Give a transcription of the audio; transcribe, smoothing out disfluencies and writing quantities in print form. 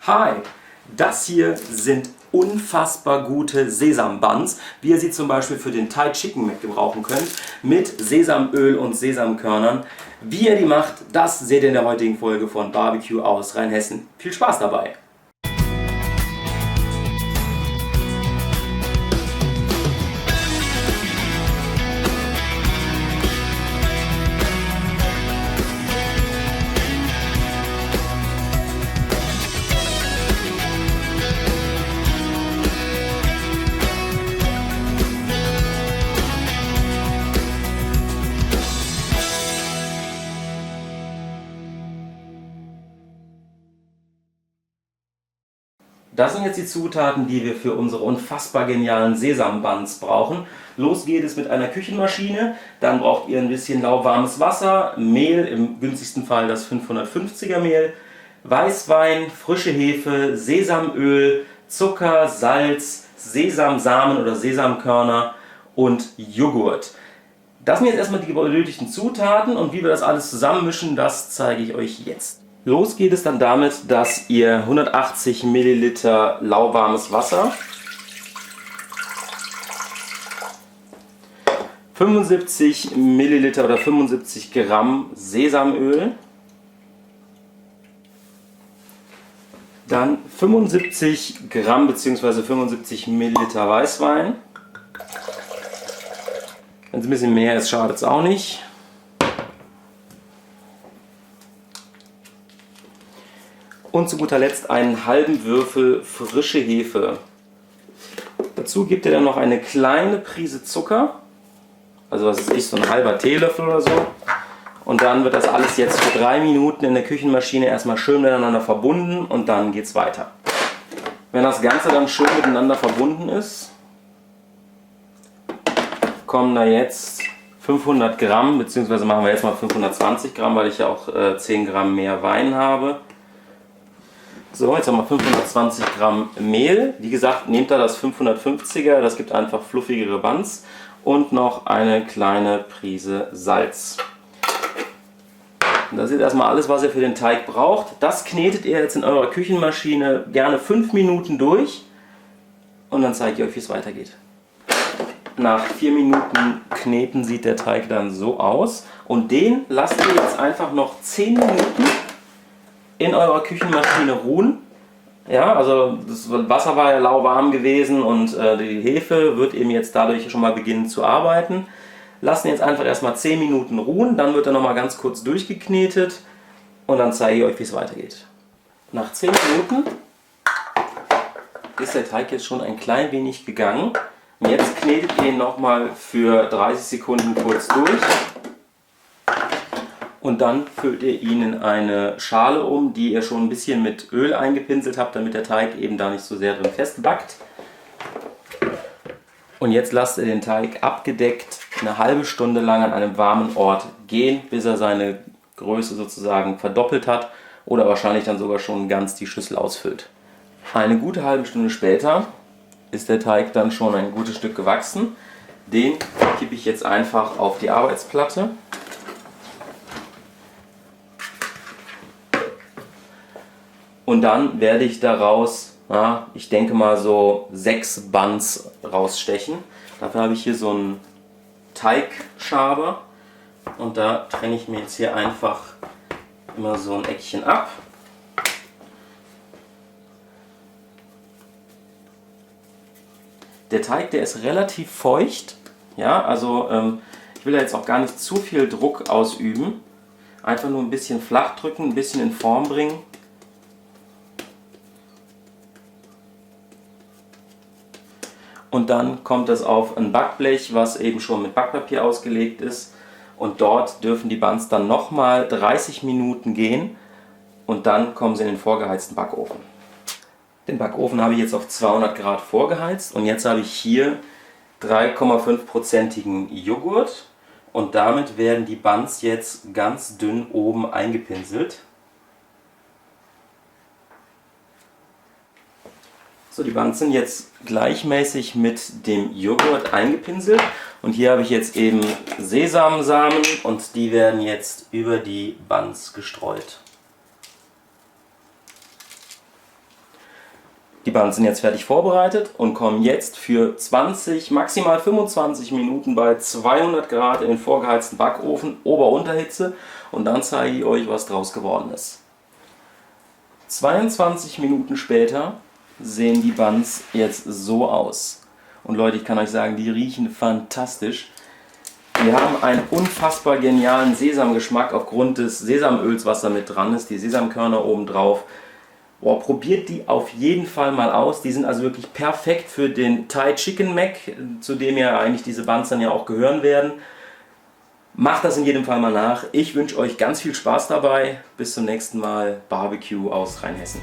Hi, das hier sind unfassbar gute Sesambuns, wie ihr sie zum Beispiel für den Thai Chicken mitgebrauchen könnt, mit Sesamöl und Sesamkörnern. Wie ihr die macht, das seht ihr in der heutigen Folge von Barbecue aus Rheinhessen. Viel Spaß dabei! Das sind jetzt die Zutaten, die wir für unsere unfassbar genialen Sesambuns brauchen. Los geht es mit einer Küchenmaschine, dann braucht ihr ein bisschen lauwarmes Wasser, Mehl, im günstigsten Fall das 550er Mehl, Weißwein, frische Hefe, Sesamöl, Zucker, Salz, Sesamsamen oder Sesamkörner und Joghurt. Das sind jetzt erstmal die benötigten Zutaten und wie wir das alles zusammenmischen, das zeige ich euch jetzt. Los geht es dann damit, dass ihr 180 Milliliter lauwarmes Wasser, 75 Milliliter oder 75 Gramm Sesamöl, dann 75 Gramm bzw. 75 Milliliter Weißwein. Wenn es ein bisschen mehr ist, schadet es auch nicht. Und zu guter Letzt einen halben Würfel frische Hefe. Dazu gebt ihr dann noch eine kleine Prise Zucker, also was ist so ein halber Teelöffel oder so. Und dann wird das alles jetzt für 3 Minuten in der Küchenmaschine erstmal schön miteinander verbunden und dann geht es weiter. Wenn das Ganze dann schön miteinander verbunden ist, kommen da jetzt 500 Gramm, beziehungsweise machen wir jetzt mal 520 Gramm, weil ich ja auch 10 Gramm mehr Wein habe. So, jetzt haben wir 520 Gramm Mehl. Wie gesagt, nehmt da das 550er, das gibt einfach fluffigere Buns. Und noch eine kleine Prise Salz. Und das ist erstmal alles, was ihr für den Teig braucht. Das knetet ihr jetzt in eurer Küchenmaschine gerne 5 Minuten durch. Und dann zeige ich euch, wie es weitergeht. Nach 4 Minuten kneten sieht der Teig dann so aus. Und den lasst ihr jetzt einfach noch 10 Minuten in eurer Küchenmaschine ruhen. Ja, also das Wasser war ja lauwarm gewesen und die Hefe wird eben jetzt dadurch schon mal beginnen zu arbeiten. Lassen jetzt einfach erstmal 10 Minuten ruhen, dann wird er nochmal ganz kurz durchgeknetet und dann zeige ich euch, wie es weitergeht. Nach 10 Minuten ist der Teig jetzt schon ein klein wenig gegangen. Und jetzt knetet ihr ihn nochmal für 30 Sekunden kurz durch. Und dann füllt ihr ihn in eine Schale um, die ihr schon ein bisschen mit Öl eingepinselt habt, damit der Teig eben da nicht so sehr drin festbackt. Und jetzt lasst ihr den Teig abgedeckt eine halbe Stunde lang an einem warmen Ort gehen, bis er seine Größe sozusagen verdoppelt hat oder wahrscheinlich dann sogar schon ganz die Schüssel ausfüllt. Eine gute halbe Stunde später ist der Teig dann schon ein gutes Stück gewachsen. Den kippe ich jetzt einfach auf die Arbeitsplatte. Und dann werde ich daraus, ja, ich denke mal so 6 Buns rausstechen. Dafür habe ich hier so einen Teigschaber und da trenne ich mir jetzt hier einfach immer so ein Eckchen ab. Der Teig, der ist relativ feucht, ja, also ich will da jetzt auch gar nicht zu viel Druck ausüben. Einfach nur ein bisschen flach drücken, ein bisschen in Form bringen. Und dann kommt es auf ein Backblech, was eben schon mit Backpapier ausgelegt ist. Und dort dürfen die Buns dann nochmal 30 Minuten gehen. Und dann kommen sie in den vorgeheizten Backofen. Den Backofen habe ich jetzt auf 200 Grad vorgeheizt. Und jetzt habe ich hier 3,5%igen Joghurt. Und damit werden die Buns jetzt ganz dünn oben eingepinselt. So, die Buns sind jetzt gleichmäßig mit dem Joghurt eingepinselt und hier habe ich jetzt eben Sesamsamen und die werden jetzt über die Buns gestreut. Die Buns sind jetzt fertig vorbereitet und kommen jetzt für 20, maximal 25 Minuten bei 200 Grad in den vorgeheizten Backofen, Ober-Unterhitze, und dann zeige ich euch, was draus geworden ist. 22 Minuten später sehen die Buns jetzt so aus. Und Leute, ich kann euch sagen, die riechen fantastisch. Wir haben einen unfassbar genialen Sesamgeschmack aufgrund des Sesamöls, was da mit dran ist, die Sesamkörner oben drauf. Boah, probiert die auf jeden Fall mal aus. Die sind also wirklich perfekt für den Thai Chicken Mac, zu dem ja eigentlich diese Buns dann ja auch gehören werden. Macht das in jedem Fall mal nach. Ich wünsche euch ganz viel Spaß dabei. Bis zum nächsten Mal. Barbecue aus Rheinhessen.